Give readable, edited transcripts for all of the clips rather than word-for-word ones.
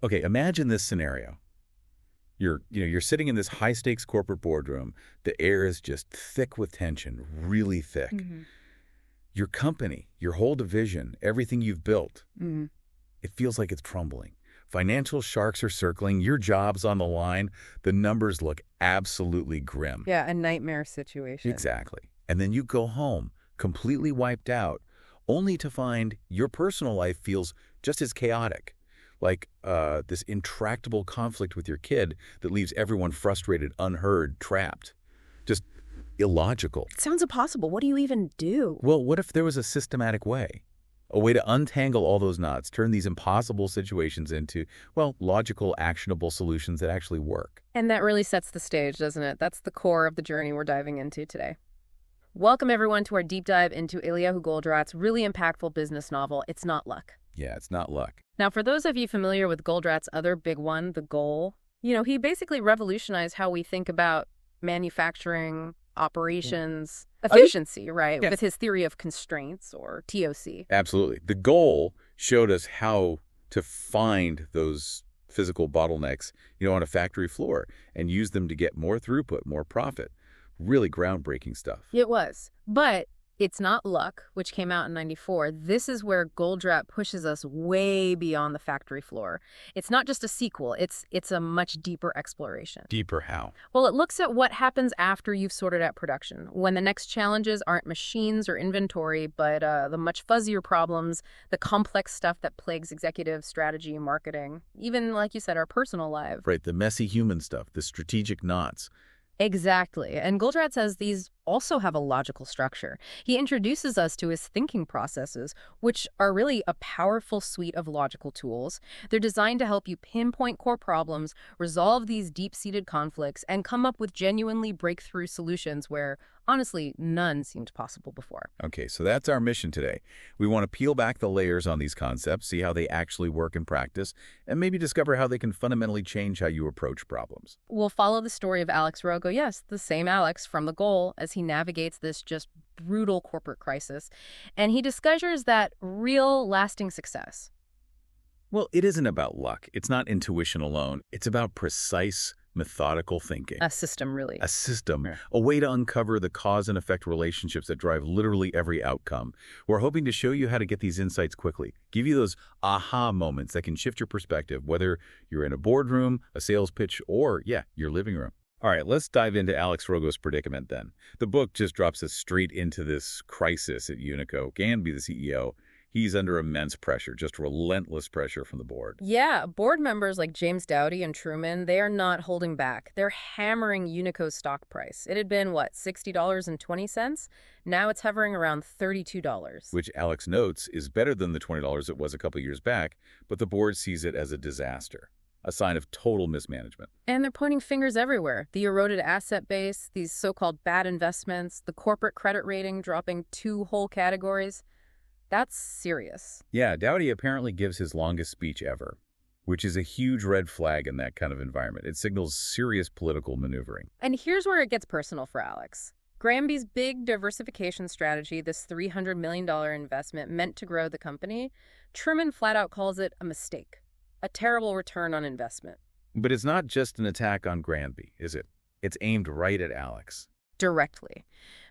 Okay, imagine this scenario. You're sitting in this high-stakes corporate boardroom. The air is just thick with tension, really thick. Your company, your whole division, everything you've built, it feels like it's crumbling. Financial sharks are circling, your job's on the line, the numbers look absolutely grim. Yeah, a nightmare situation. Exactly. And then you go home, completely wiped out, only to find your personal life feels just as chaotic. Like this intractable conflict with your kid that leaves everyone frustrated, unheard, trapped. Just illogical. It sounds impossible. What do you even do? Well, what if there was a systematic way? A way to untangle all those knots, turn these impossible situations into, well, logical, actionable solutions that actually work. And that really sets the stage, doesn't it? That's the core of the journey we're diving into today. Welcome, everyone, to our deep dive into Eliyahu Goldratt's really impactful business novel, It's Not Luck. Yeah, it's not luck. Now, for those of you familiar with Goldratt's other big one, The Goal, he basically revolutionized how we think about manufacturing, operations, efficiency, right? Yeah. With his theory of constraints, or TOC. Absolutely. The Goal showed us how to find those physical bottlenecks, on a factory floor and use them to get more throughput, more profit. Really groundbreaking stuff. It was. But It's Not Luck, which came out in '94, this is where Goldratt pushes us way beyond the factory floor. It's not just a sequel, it's a much deeper exploration. Deeper how? Well, it looks at what happens after you've sorted out production, when the next challenges aren't machines or inventory, but the much fuzzier problems, the complex stuff that plagues executive strategy and marketing, even, like you said, our personal lives. Right, the messy human stuff, the strategic knots. Exactly. And Goldratt says these also have a logical structure. He introduces us to his thinking processes, which are really a powerful suite of logical tools. They're designed to help you pinpoint core problems, resolve these deep-seated conflicts, and come up with genuinely breakthrough solutions where, honestly, none seemed possible before. Okay, so that's our mission today. We want to peel back the layers on these concepts, see how they actually work in practice, and maybe discover how they can fundamentally change how you approach problems. We'll follow the story of Alex Rogo, yes, the same Alex from The Goal, as he navigates this just brutal corporate crisis. And he discovers that real, lasting success. Well, it isn't about luck. It's not intuition alone. It's about precise, methodical thinking. A system, really. A system, a way to uncover the cause and effect relationships that drive literally every outcome. We're hoping to show you how to get these insights quickly, give you those aha moments that can shift your perspective, whether you're in a boardroom, a sales pitch, or, your living room. All right, let's dive into Alex Rogo's predicament then. The book just drops us straight into this crisis at Unico. Ganby, the CEO, he's under immense pressure, just relentless pressure from the board. Yeah, board members like James Dowdy and Truman, they are not holding back. They're hammering Unico's stock price. It had been, $60.20? Now it's hovering around $32. Which Alex notes is better than the $20 it was a couple years back, but the board sees it as a disaster. A sign of total mismanagement. And they're pointing fingers everywhere. The eroded asset base, these so-called bad investments, the corporate credit rating dropping 2 whole categories. That's serious. Yeah, Dowdy apparently gives his longest speech ever, which is a huge red flag in that kind of environment. It signals serious political maneuvering. And here's where it gets personal for Alex. Granby's big diversification strategy, this $300 million investment meant to grow the company, Truman flat out calls it a mistake. A terrible return on investment. But it's not just an attack on Granby, is it? It's aimed right at Alex. Directly.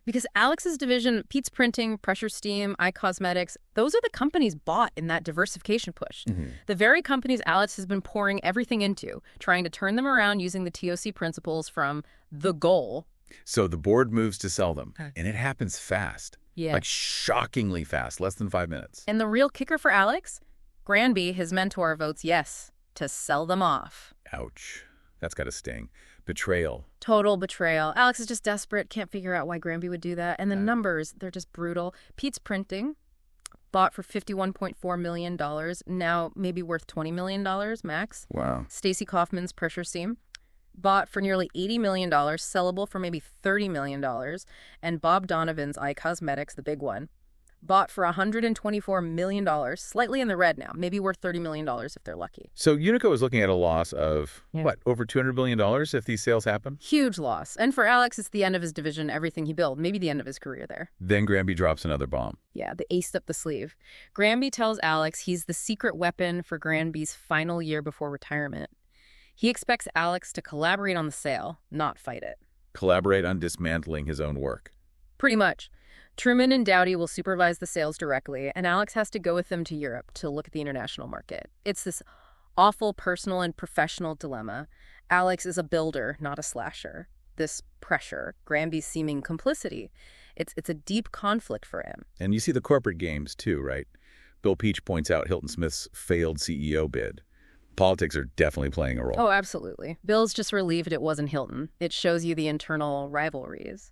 Because Alex's division, Pete's Printing, Pressure Steam, iCosmetics, those are the companies bought in that diversification push. The very companies Alex has been pouring everything into, trying to turn them around using the TOC principles from The Goal. So the board moves to sell them, and it happens fast. Yeah. Like shockingly fast, less than 5 minutes. And the real kicker for Alex? Granby, his mentor, votes yes to sell them off. Ouch. That's got to sting. Betrayal. Total betrayal. Alex is just desperate, can't figure out why Granby would do that. And the numbers, they're just brutal. Pete's Printing, bought for $51.4 million, now maybe worth $20 million max. Wow. Stacy Kaufman's Pressure Steam, bought for nearly $80 million, sellable for maybe $30 million. And Bob Donovan's iCosmetics, the big one, bought for $124 million, slightly in the red now, maybe worth $30 million if they're lucky. So Unico is looking at a loss of, Yeah. what, over $200 million if these sales happen? Huge loss. And for Alex, it's the end of his division, everything he built, maybe the end of his career there. Then Granby drops another bomb. Yeah, the ace up the sleeve. Granby tells Alex he's the secret weapon for Granby's final year before retirement. He expects Alex to collaborate on the sale, not fight it. Collaborate on dismantling his own work. Pretty much. Truman and Dowdy will supervise the sales directly, and Alex has to go with them to Europe to look at the international market. It's this awful personal and professional dilemma. Alex is a builder, not a slasher. This pressure, Granby's seeming complicity, it's a deep conflict for him. And you see the corporate games, too, right? Bill Peach points out Hilton Smith's failed CEO bid. Politics are definitely playing a role. Oh, absolutely. Bill's just relieved it wasn't Hilton. It shows you the internal rivalries.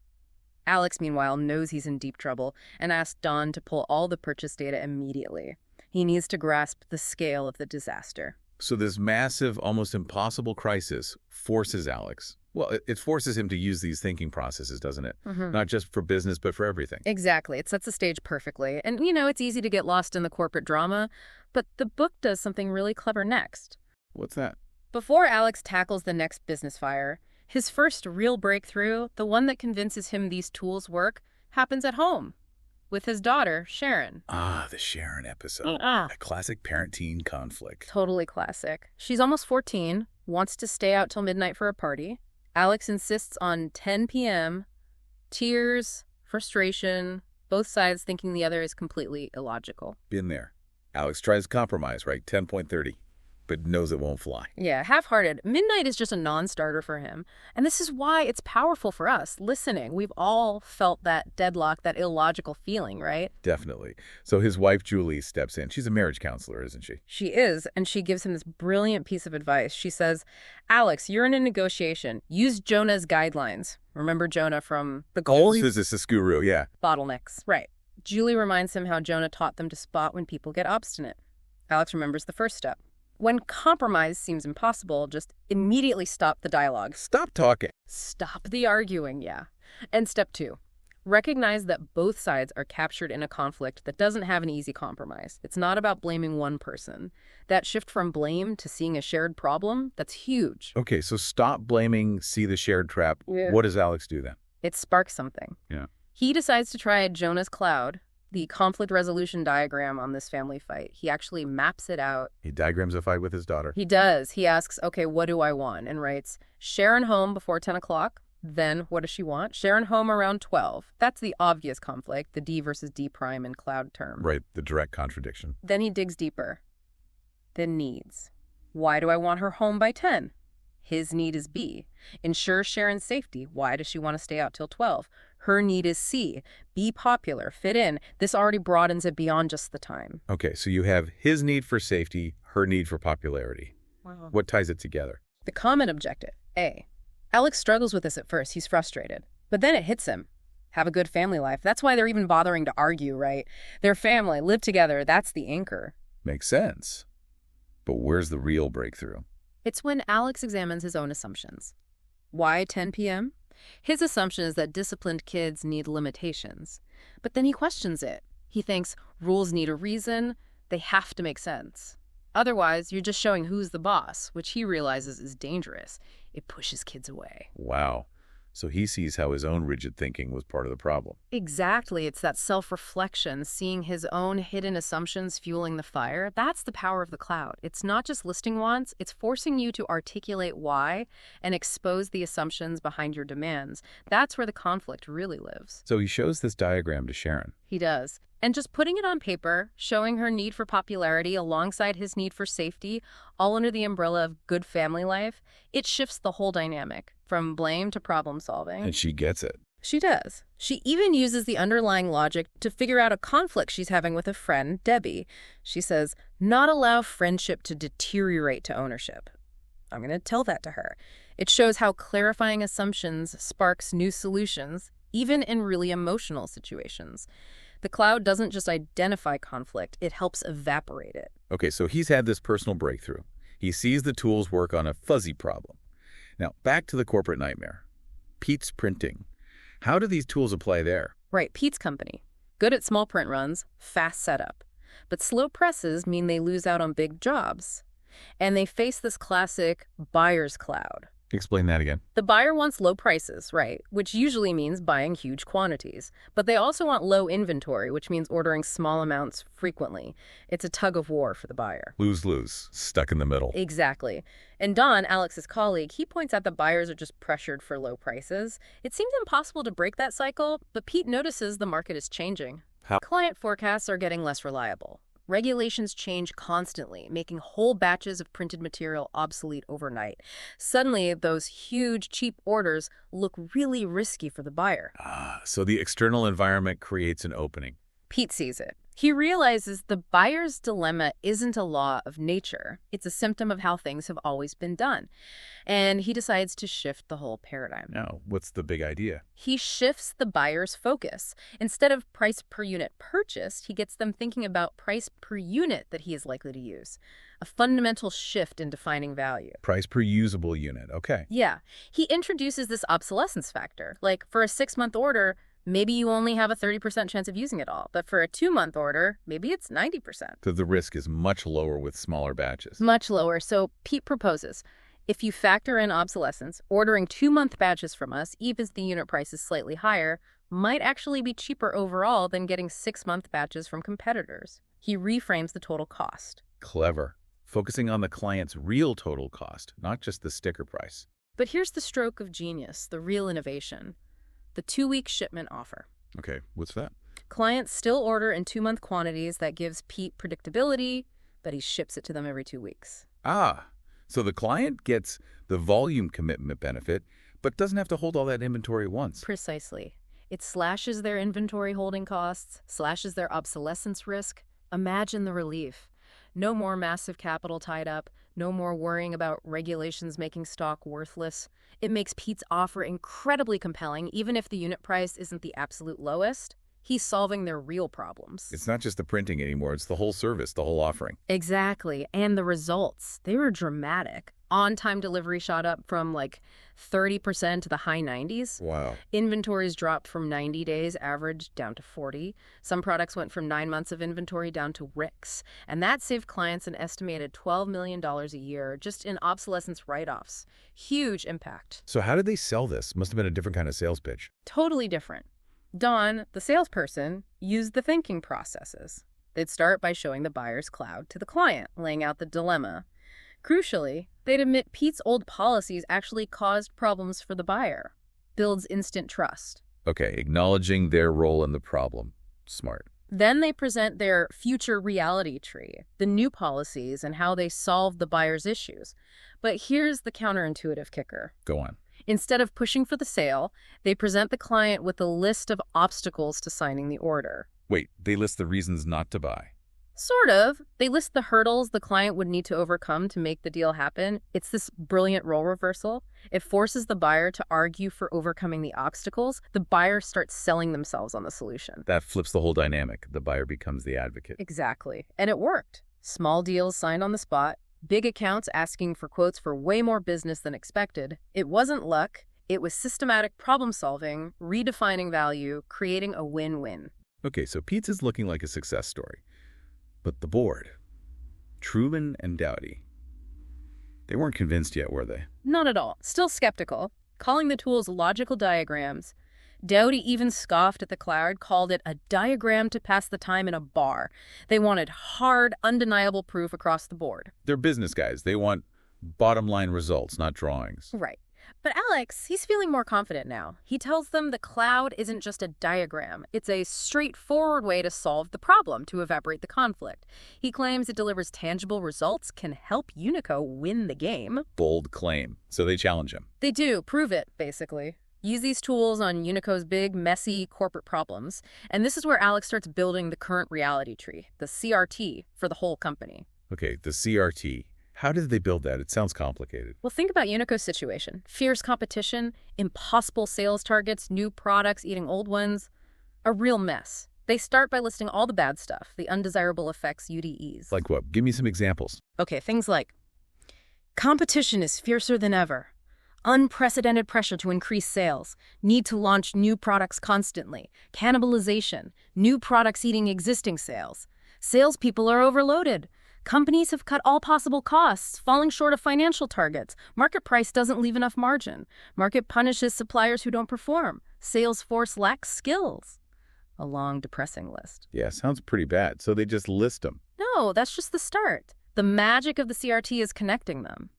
Alex, meanwhile, knows he's in deep trouble and asks Don to pull all the purchase data immediately. He needs to grasp the scale of the disaster. So this massive, almost impossible crisis forces Alex. Well, it forces him to use these thinking processes, doesn't it? Not just for business, but for everything. Exactly. It sets the stage perfectly. And, it's easy to get lost in the corporate drama, but the book does something really clever next. What's that? Before Alex tackles the next business fire, his first real breakthrough, the one that convinces him these tools work, happens at home with his daughter, Sharon. Ah, the Sharon episode. A classic parent-teen conflict. Totally classic. She's almost 14, wants to stay out till midnight for a party. Alex insists on 10 p.m., tears, frustration, both sides thinking the other is completely illogical. Been there. Alex tries to compromise, right? 10.30. But knows it won't fly. Yeah, half-hearted. Midnight is just a non-starter for him. And this is why it's powerful for us, listening. We've all felt that deadlock, that illogical feeling, right? Definitely. So his wife, Julie, steps in. She's a marriage counselor, isn't she? She is, and she gives him this brilliant piece of advice. She says, Alex, you're in a negotiation. Use Jonah's guidelines. Remember Jonah from the goal? This is a guru, yeah. Bottlenecks. Right. Julie reminds him how Jonah taught them to spot when people get obstinate. Alex remembers the first step. When compromise seems impossible, just immediately stop the dialogue. Stop talking. Stop the arguing, yeah. And step 2, recognize that both sides are captured in a conflict that doesn't have an easy compromise. It's not about blaming one person. That shift from blame to seeing a shared problem, that's huge. Okay, so stop blaming, see the shared trap. Yeah. What does Alex do then? It sparks something. Yeah. He decides to try Jonah's cloud, the conflict resolution diagram on this family fight. He actually maps it out. He diagrams a fight with his daughter. He does. He asks, okay, what do I want? And writes, Sharon home before 10 o'clock. Then what does she want? Sharon home around 12. That's the obvious conflict, the D versus D prime in cloud term. Right, the direct contradiction. Then he digs deeper. The needs. Why do I want her home by 10? His need is B. Ensure Sharon's safety. Why does she want to stay out till 12? Her need is C. Be popular, fit in. This already broadens it beyond just the time. Okay, so you have his need for safety, her need for popularity. Wow. What ties it together? The common objective, A. Alex struggles with this at first. He's frustrated. But then it hits him. Have a good family life. That's why they're even bothering to argue, right? Their family, live together. That's the anchor. Makes sense. But where's the real breakthrough? It's when Alex examines his own assumptions. Why 10 p.m.? His assumption is that disciplined kids need limitations. But then he questions it. He thinks rules need a reason. They have to make sense. Otherwise, you're just showing who's the boss, which he realizes is dangerous. It pushes kids away. Wow. So he sees how his own rigid thinking was part of the problem. Exactly. It's that self-reflection, seeing his own hidden assumptions fueling the fire. That's the power of the cloud. It's not just listing wants, it's forcing you to articulate why and expose the assumptions behind your demands. That's where the conflict really lives. So he shows this diagram to Sharon. He does. And just putting it on paper, showing her need for popularity alongside his need for safety, all under the umbrella of good family life, it shifts the whole dynamic, from blame to problem solving. And she gets it. She does. She even uses the underlying logic to figure out a conflict she's having with a friend, Debbie. She says, not allow friendship to deteriorate to ownership. I'm going to tell that to her. It shows how clarifying assumptions sparks new solutions, even in really emotional situations. The cloud doesn't just identify conflict, it helps evaporate it. Okay, so he's had this personal breakthrough. He sees the tools work on a fuzzy problem. Now, back to the corporate nightmare. Pete's printing. How do these tools apply there? Right, Pete's company. Good at small print runs, fast setup. But slow presses mean they lose out on big jobs. And they face this classic buyer's cloud. Explain that again. The buyer wants low prices, right, which usually means buying huge quantities. But they also want low inventory, which means ordering small amounts frequently. It's a tug of war for the buyer. Lose-lose, stuck in the middle. Exactly. And Don, Alex's colleague, he points out that buyers are just pressured for low prices. It seems impossible to break that cycle, but Pete notices the market is changing. How? Client forecasts are getting less reliable. Regulations change constantly, making whole batches of printed material obsolete overnight. Suddenly, those huge, cheap orders look really risky for the buyer. So the external environment creates an opening. Pete sees it. He realizes the buyer's dilemma isn't a law of nature. It's a symptom of how things have always been done. And he decides to shift the whole paradigm. Now, what's the big idea? He shifts the buyer's focus. Instead of price per unit purchased, he gets them thinking about price per unit that he is likely to use. A fundamental shift in defining value. Price per usable unit. Okay. Yeah. He introduces this obsolescence factor. Like, for a 6-month order, maybe you only have a 30% chance of using it all. But for a 2-month order, maybe it's 90%. So the risk is much lower with smaller batches. Much lower. So Pete proposes, if you factor in obsolescence, ordering 2-month batches from us, even if the unit price is slightly higher, might actually be cheaper overall than getting 6-month batches from competitors. He reframes the total cost. Clever. Focusing on the client's real total cost, not just the sticker price. But here's the stroke of genius, the real innovation. The 2-week shipment offer. Okay, what's that? Clients still order in 2-month quantities. That gives Pete predictability, but he ships it to them every 2 weeks. So the client gets the volume commitment benefit, but doesn't have to hold all that inventory at once. Precisely. It slashes their inventory holding costs, slashes their obsolescence risk. Imagine the relief. No more massive capital tied up, no more worrying about regulations making stock worthless. It makes Pete's offer incredibly compelling, even if the unit price isn't the absolute lowest. He's solving their real problems. It's not just the printing anymore, it's the whole service, the whole offering. Exactly. And the results, they were dramatic. On-time delivery shot up from like 30% to the high 90s. Wow. Inventories dropped from 90 days average down to 40. Some products went from 9 months of inventory down to weeks. And that saved clients an estimated $12 million a year just in obsolescence write-offs. Huge impact. So how did they sell this? Must have been a different kind of sales pitch. Totally different. Don, the salesperson, used the thinking processes. They'd start by showing the buyer's cloud to the client, laying out the dilemma. Crucially, they'd admit Pete's old policies actually caused problems for the buyer. Builds instant trust. Okay, acknowledging their role in the problem. Smart. Then they present their future reality tree, the new policies and how they solve the buyer's issues. But here's the counterintuitive kicker. Go on. Instead of pushing for the sale, they present the client with a list of obstacles to signing the order. Wait, they list the reasons not to buy. Sort of. They list the hurdles the client would need to overcome to make the deal happen. It's this brilliant role reversal. It forces the buyer to argue for overcoming the obstacles. The buyer starts selling themselves on the solution. That flips the whole dynamic. The buyer becomes the advocate. Exactly. And it worked. Small deals signed on the spot. Big accounts asking for quotes for way more business than expected. It wasn't luck. It was systematic problem solving, redefining value, creating a win-win. Okay, so Pete's is looking like a success story. But the board, Truman and Dowdy, they weren't convinced yet, were they? Not at all. Still skeptical, calling the tools logical diagrams. Dowdy even scoffed at the cloud, called it a diagram to pass the time in a bar. They wanted hard, undeniable proof across the board. They're business guys. They want bottom line results, not drawings. Right. But Alex, he's feeling more confident now. He tells them the cloud isn't just a diagram. It's a straightforward way to solve the problem, to evaporate the conflict. He claims it delivers tangible results, can help Unico win the game. Bold claim. So they challenge him. They do. Prove it, basically. Use these tools on Unico's big, messy corporate problems. And this is where Alex starts building the current reality tree, the CRT, for the whole company. Okay, the CRT. How did they build that? It sounds complicated. Well, think about Unico's situation. Fierce competition, impossible sales targets, new products eating old ones. A real mess. They start by listing all the bad stuff, the undesirable effects, UDEs. Like what? Give me some examples. Okay, things like competition is fiercer than ever. Unprecedented pressure to increase sales, need to launch new products constantly, cannibalization, new products eating existing sales. Salespeople are overloaded. Companies have cut all possible costs, falling short of financial targets. Market price doesn't leave enough margin. Market punishes suppliers who don't perform. Sales force lacks skills. A long, depressing list. Yeah, sounds pretty bad. So they just list them. No, that's just the start. The magic of the CRT is connecting them.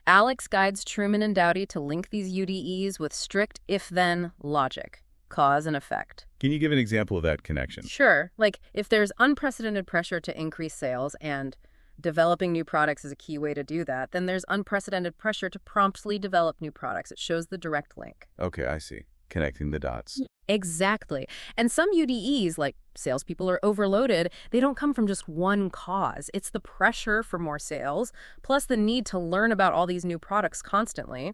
Alex guides Truman and Dowdy to link these UDEs with strict if-then logic, cause and effect. Can you give an example of that connection? Sure. Like, if there's unprecedented pressure to increase sales and developing new products is a key way to do that, then there's unprecedented pressure to promptly develop new products. It shows the direct link. Okay, I see. Connecting the dots. Exactly. And some UDEs, like salespeople are overloaded, they don't come from just one cause. It's the pressure for more sales, plus the need to learn about all these new products constantly.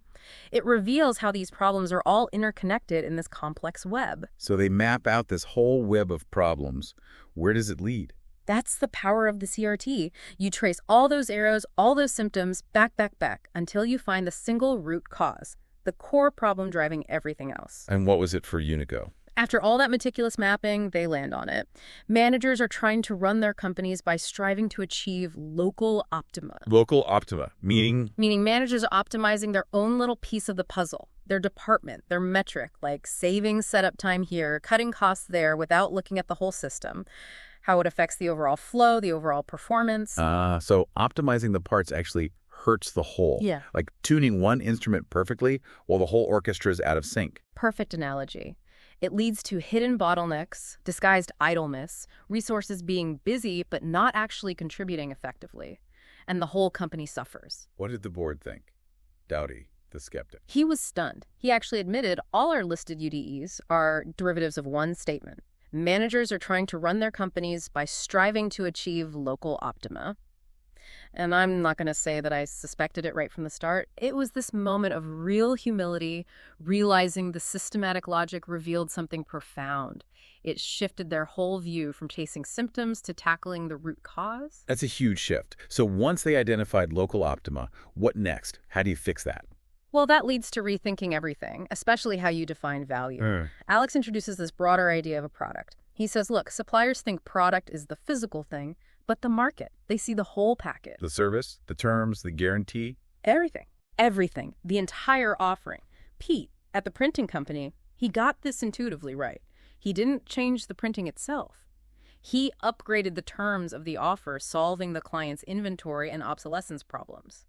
It reveals how these problems are all interconnected in this complex web. So they map out this whole web of problems. Where does it lead? That's the power of the CRT. You trace all those arrows, all those symptoms, back, until you find the single root cause, the core problem driving everything else. And what was it for Unico? After all that meticulous mapping, they land on it. Managers are trying to run their companies by striving to achieve local optima. Local optima, meaning? Meaning managers are optimizing their own little piece of the puzzle, their department, their metric, like saving setup time here, cutting costs there without looking at the whole system, how it affects the overall flow, the overall performance. So optimizing the parts actually hurts the whole. Yeah. Like tuning one instrument perfectly while the whole orchestra is out of sync. Perfect analogy. It leads to hidden bottlenecks, disguised idleness, resources being busy but not actually contributing effectively. And the whole company suffers. What did the board think? Dowdy, the skeptic. He was stunned. He actually admitted all our listed UDEs are derivatives of one statement. Managers are trying to run their companies by striving to achieve local optima. And I'm not going to say that I suspected it right from the start. It was this moment of real humility, realizing the systematic logic revealed something profound. It shifted their whole view from chasing symptoms to tackling the root cause. That's a huge shift. So once they identified local optima, what next? How do you fix that? Well, that leads to rethinking everything, especially how you define value. Alex introduces this broader idea of a product. He says, look, suppliers think product is the physical thing, but the market, they see the whole package. The service, the terms, the guarantee? Everything. Everything. The entire offering. Pete, at the printing company, he got this intuitively right. He didn't change the printing itself. He upgraded the terms of the offer, solving the client's inventory and obsolescence problems.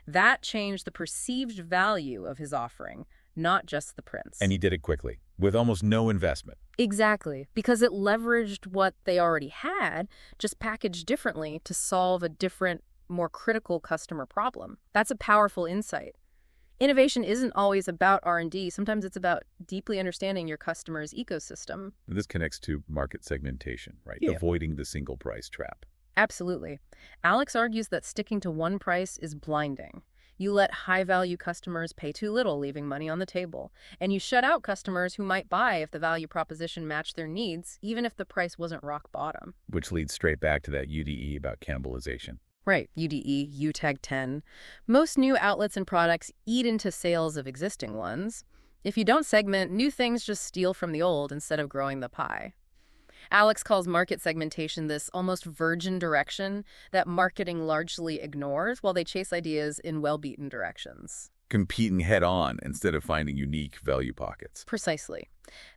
That changed the perceived value of his offering, not just the prints. And he did it quickly, with almost no investment. Exactly, because it leveraged what they already had, just packaged differently to solve a different, more critical customer problem. That's a powerful insight. Innovation isn't always about R&D. Sometimes it's about deeply understanding your customer's ecosystem. This connects to market segmentation, right? Yeah. Avoiding the single price trap. Absolutely. Alex argues that sticking to one price is blinding. You let high-value customers pay too little, leaving money on the table. And you shut out customers who might buy if the value proposition matched their needs, even if the price wasn't rock bottom. Which leads straight back to that UDE about cannibalization. Right, UDE, UTAG 10. Most new outlets and products eat into sales of existing ones. If you don't segment, new things just steal from the old instead of growing the pie. Alex calls market segmentation this almost virgin direction that marketing largely ignores while they chase ideas in well-beaten directions. Competing head-on instead of finding unique value pockets. Precisely.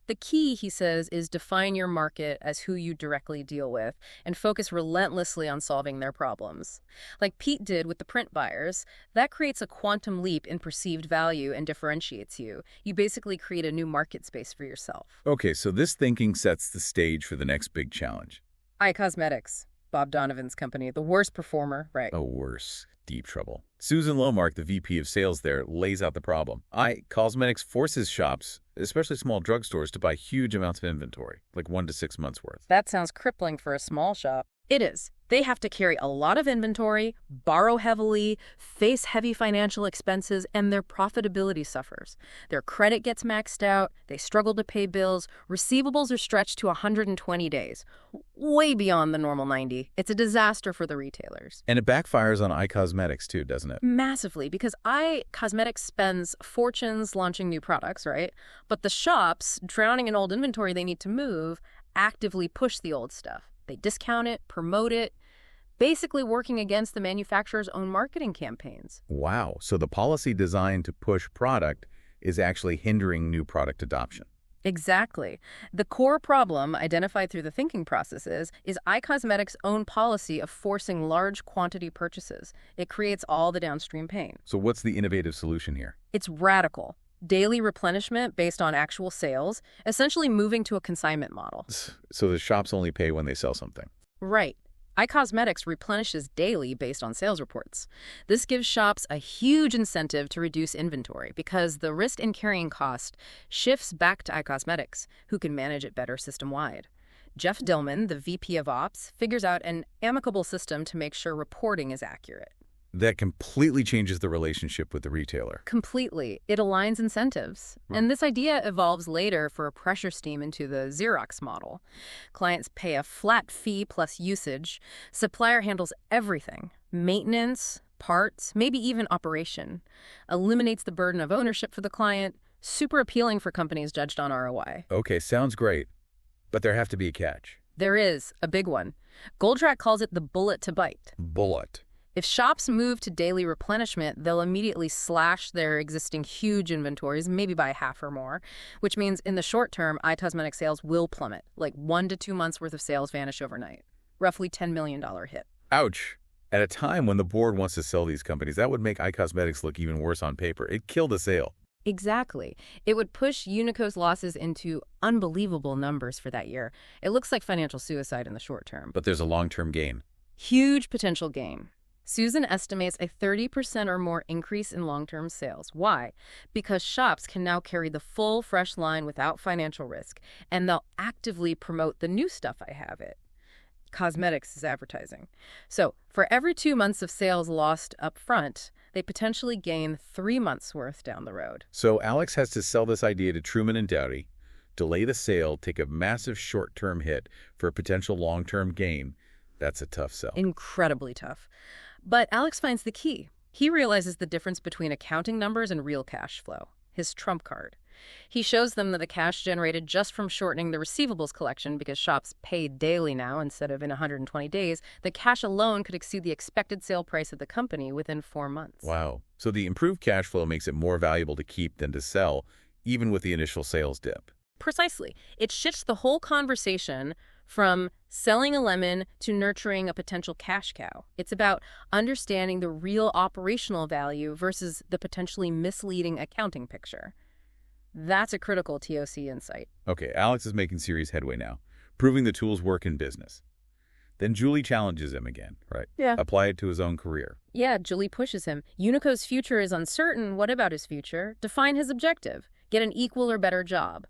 The key, he says, is define your market as who you directly deal with and focus relentlessly on solving their problems. Like Pete did with the print buyers, that creates a quantum leap in perceived value and differentiates you. You basically create a new market space for yourself. Okay, so this thinking sets the stage for the next big challenge. Eye Cosmetics, Bob Donovan's company, the worst performer, right? Oh, worse. Deep trouble. Susan Lomark, the VP of sales there, lays out the problem. Cosmetics forces shops, especially small drugstores, to buy huge amounts of inventory, like 1 to 6 months worth. That sounds crippling for a small shop. It is. They have to carry a lot of inventory, borrow heavily, face heavy financial expenses, and their profitability suffers. Their credit gets maxed out, they struggle to pay bills, receivables are stretched to 120 days, way beyond the normal 90. It's a disaster for the retailers. And it backfires on eye cosmetics too, doesn't it? Massively, because eye cosmetics spends fortunes launching new products, right? But the shops, drowning in old inventory they need to move, actively push the old stuff. They discount it, promote it, basically working against the manufacturer's own marketing campaigns. Wow. So the policy designed to push product is actually hindering new product adoption. Exactly. The core problem, identified through the thinking processes, is iCosmetics' own policy of forcing large quantity purchases. It creates all the downstream pain. So what's the innovative solution here? It's radical. Daily replenishment based on actual sales, essentially moving to a consignment model. So the shops only pay when they sell something. Right. iCosmetics replenishes daily based on sales reports. This gives shops a huge incentive to reduce inventory because the risk in carrying cost shifts back to iCosmetics, who can manage it better system-wide. Jeff Dillman, the VP of Ops, figures out an amicable system to make sure reporting is accurate. That completely changes the relationship with the retailer. Completely. It aligns incentives. And this idea evolves later for a pressure steam into the Xerox model. Clients pay a flat fee plus usage. Supplier handles everything. Maintenance, parts, maybe even operation. Eliminates the burden of ownership for the client. Super appealing for companies judged on ROI. Okay, sounds great. But there have to be a catch. There is, a big one. Goldratt calls it the bullet to bite. Bullet. If shops move to daily replenishment, they'll immediately slash their existing huge inventories, maybe by half or more, which means in the short term, iCosmetic sales will plummet, like 1 to 2 months worth of sales vanish overnight. Roughly $10 million hit. Ouch. At a time when the board wants to sell these companies, that would make iCosmetics look even worse on paper. It'd kill the sale. Exactly. It would push Unico's losses into unbelievable numbers for that year. It looks like financial suicide in the short term. But there's a long-term gain. Huge potential gain. Susan estimates a 30% or more increase in long-term sales. Why? Because shops can now carry the full fresh line without financial risk, and they'll actively promote the new stuff I have it. Cosmetics is advertising. So for every 2 months of sales lost up front, they potentially gain 3 months worth down the road. So Alex has to sell this idea to Truman and Dowdy, delay the sale, take a massive short-term hit for a potential long-term gain. That's a tough sell. Incredibly tough. But Alex finds the key. He realizes the difference between accounting numbers and real cash flow, his trump card. He shows them that the cash generated just from shortening the receivables collection, because shops pay daily now instead of in 120 days, the cash alone could exceed the expected sale price of the company within 4 months. Wow. So the improved cash flow makes it more valuable to keep than to sell, even with the initial sales dip. Precisely. It shifts the whole conversation from selling a lemon to nurturing a potential cash cow. It's about understanding the real operational value versus the potentially misleading accounting picture. That's a critical TOC insight. Okay, Alex is making serious headway now, proving the tools work in business. Then Julie challenges him again, right? Yeah. Apply it to his own career. Yeah, Julie pushes him. Unico's future is uncertain. What about his future? Define his objective. Get an equal or better job.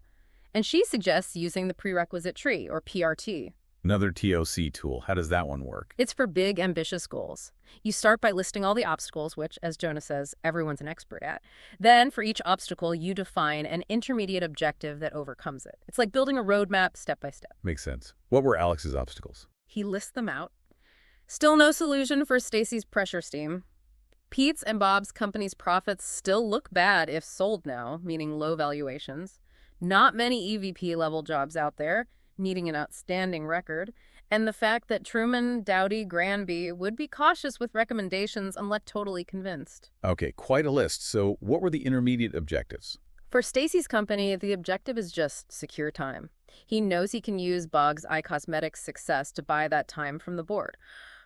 And she suggests using the prerequisite tree, or PRT. Another TOC tool. How does that one work? It's for big, ambitious goals. You start by listing all the obstacles, which, as Jonah says, everyone's an expert at. Then, for each obstacle, you define an intermediate objective that overcomes it. It's like building a roadmap step by step. Makes sense. What were Alex's obstacles? He lists them out. Still no solution for Stacy's pressure steam. Pete's and Bob's company's profits still look bad if sold now, meaning low valuations. Not many EVP-level jobs out there, needing an outstanding record. And the fact that Truman, Dowdy, Granby would be cautious with recommendations unless totally convinced. Okay, quite a list. So what were the intermediate objectives? For Stacy's company, the objective is just secure time. He knows he can use Bog's iCosmetics success to buy that time from the board.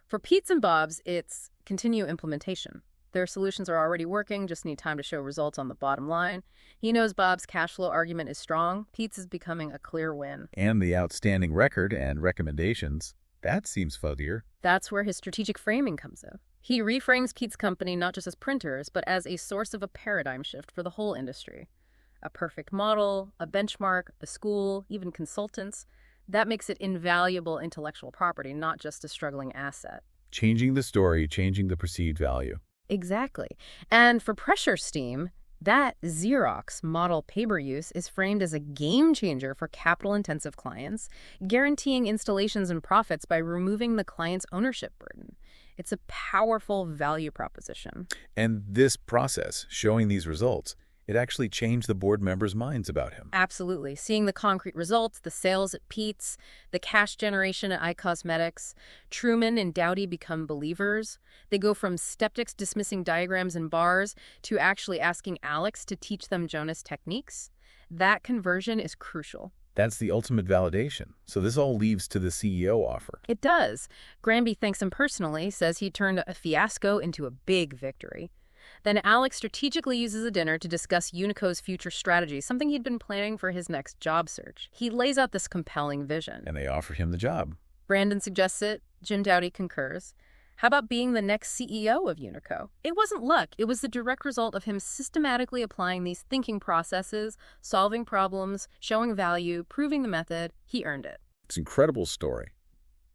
For Pete's and Bob's, it's continue implementation. Their solutions are already working, just need time to show results on the bottom line. He knows Bob's cash flow argument is strong. Pete's is becoming a clear win. And the outstanding record and recommendations, that seems fuzzier. That's where his strategic framing comes in. He reframes Pete's company not just as printers, but as a source of a paradigm shift for the whole industry. A perfect model, a benchmark, a school, even consultants. That makes it invaluable intellectual property, not just a struggling asset. Changing the story, changing the perceived value. Exactly. And for pressure steam, that Xerox model paper use is framed as a game changer for capital-intensive clients, guaranteeing installations and profits by removing the client's ownership burden. It's a powerful value proposition. And this process, showing these results, it actually changed the board members' minds about him. Absolutely. Seeing the concrete results, the sales at Pete's, the cash generation at iCosmetics, Truman and Dowdy become believers. They go from skeptics dismissing diagrams and bars to actually asking Alex to teach them Jonas techniques. That conversion is crucial. That's the ultimate validation. So this all leads to the CEO offer. It does. Granby thanks him personally, says he turned a fiasco into a big victory. Then Alex strategically uses a dinner to discuss Unico's future strategy, something he'd been planning for his next job search. He lays out this compelling vision. And they offer him the job. Brandon suggests it. Jim Dowdy concurs. How about being the next CEO of Unico? It wasn't luck. It was the direct result of him systematically applying these thinking processes, solving problems, showing value, proving the method. He earned it. It's an incredible story.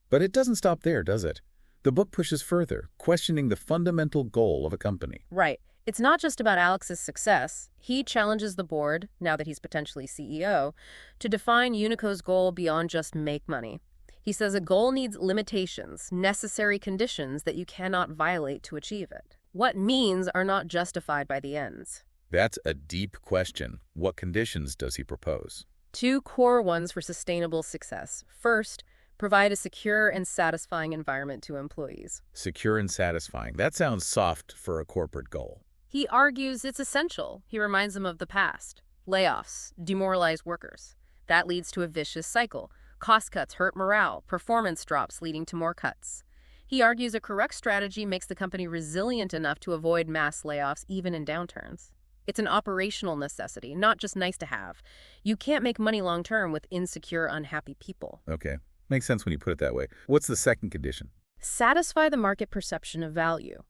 But it doesn't stop there, does it? The book pushes further, questioning the fundamental goal of a company. Right. It's not just about Alex's success. He challenges the board, now that he's potentially CEO, to define Unico's goal beyond just make money. He says a goal needs limitations, necessary conditions that you cannot violate to achieve it. What means are not justified by the ends. That's a deep question. What conditions does he propose? 2 core ones for sustainable success. First, provide a secure and satisfying environment to employees. Secure and satisfying. That sounds soft for a corporate goal. He argues it's essential. He reminds them of the past. Layoffs, demoralized workers. That leads to a vicious cycle. Cost cuts hurt morale, performance drops leading to more cuts. He argues a correct strategy makes the company resilient enough to avoid mass layoffs even in downturns. It's an operational necessity, not just nice to have. You can't make money long-term with insecure, unhappy people. Okay. Makes sense when you put it that way. What's the second condition? Satisfy the market perception of value.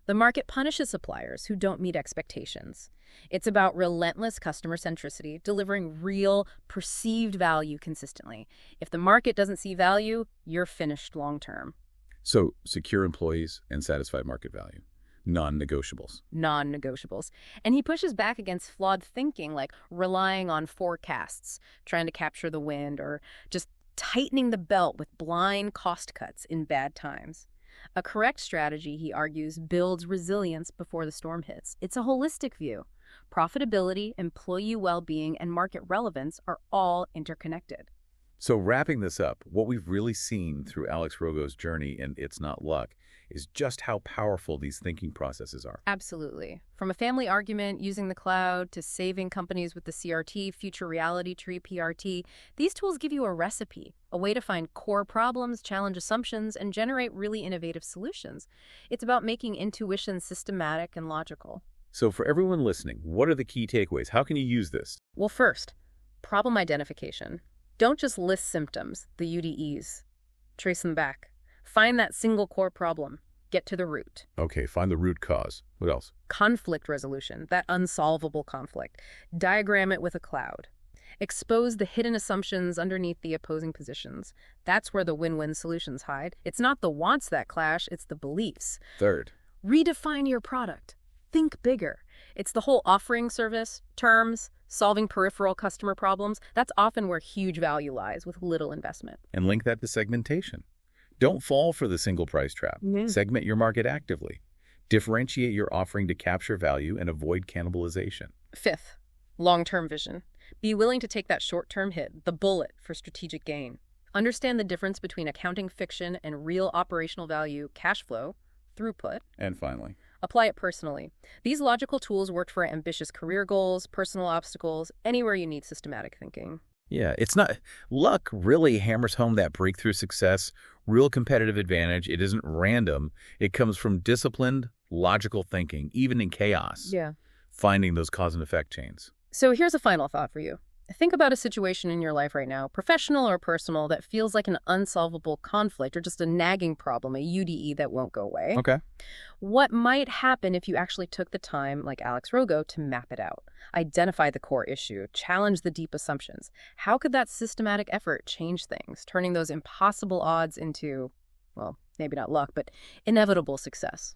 The market punishes suppliers who don't meet expectations. It's about relentless customer centricity, delivering real, perceived value consistently. If the market doesn't see value, you're finished long-term. So, secure employees and satisfied market value. Non-negotiables. Non-negotiables. And he pushes back against flawed thinking, like relying on forecasts, trying to capture the wind, or just tightening the belt with blind cost cuts in bad times. A correct strategy, he argues, builds resilience before the storm hits. It's a holistic view. Profitability, employee well-being, and market relevance are all interconnected. So wrapping this up, what we've really seen through Alex Rogo's journey in It's Not Luck is just how powerful these thinking processes are. Absolutely. From a family argument using the cloud to saving companies with the CRT, future reality tree, PRT, these tools give you a recipe, a way to find core problems, challenge assumptions, and generate really innovative solutions. It's about making intuition systematic and logical. So for everyone listening, what are the key takeaways? How can you use this? Well, first, problem identification. Don't just list symptoms, the UDEs. Trace them back. Find that single core problem. Get to the root. Okay, find the root cause. What else? Conflict resolution, that unsolvable conflict. Diagram it with a cloud. Expose the hidden assumptions underneath the opposing positions. That's where the win-win solutions hide. It's not the wants that clash, it's the beliefs. Third, redefine your product. Think bigger. It's the whole offering service, terms, solving peripheral customer problems. That's often where huge value lies with little investment. and link that to segmentation. Don't fall for the single price trap. Segment your market actively. Differentiate your offering to capture value and avoid cannibalization. Fifth, long-term vision. Be willing to take that short-term hit, the bullet, for strategic gain. Understand the difference between accounting fiction and real operational value, cash flow, throughput. And finally, Apply it personally. These logical tools work for ambitious career goals, personal obstacles, anywhere you need systematic thinking. yeah, it's not luck really hammers home that breakthrough success, real competitive advantage. It isn't random. It comes from disciplined, logical thinking, even in chaos. Yeah. Finding those cause and effect chains. So here's a final thought for you. Think about a situation in your life right now, professional or personal, that feels like an unsolvable conflict or just a nagging problem, a UDE that won't go away. Okay. What might happen if you actually took the time, like Alex Rogo, to map it out, identify the core issue, challenge the deep assumptions? How could that systematic effort change things, turning those impossible odds into, well, maybe not luck, but inevitable success?